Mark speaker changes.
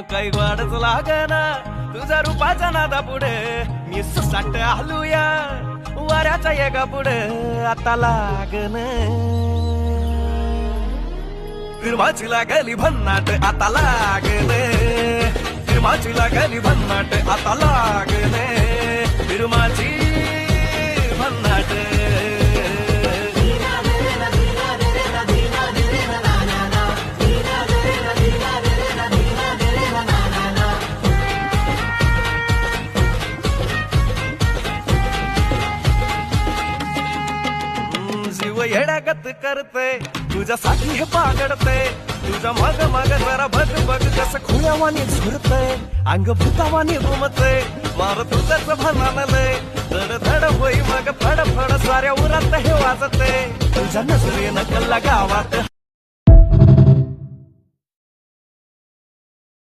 Speaker 1: काही वाढच लागना तुझ्या रूपाच्या नादा पुढे मी सुसाट आलूया वाऱ्याच्या येगा पुढे आता लागन फिरमाची लागली भन्नाट आता लागन फिरमाची लागली भन्नाट आता लागन फिरमाची भन्नाट जीव येड्यागत करते तुझ्यासाठी हे पागडते तुझ्या मग मग जरा बघ बघ कसं खुळ्यावानी झुरतय अंग भूतावानी घुमतय मार तुझंच भानानलय धड धड होई मग फड फड साऱ्या उरात हे वाजते तुझ्या नजरेनं कल्ला गावात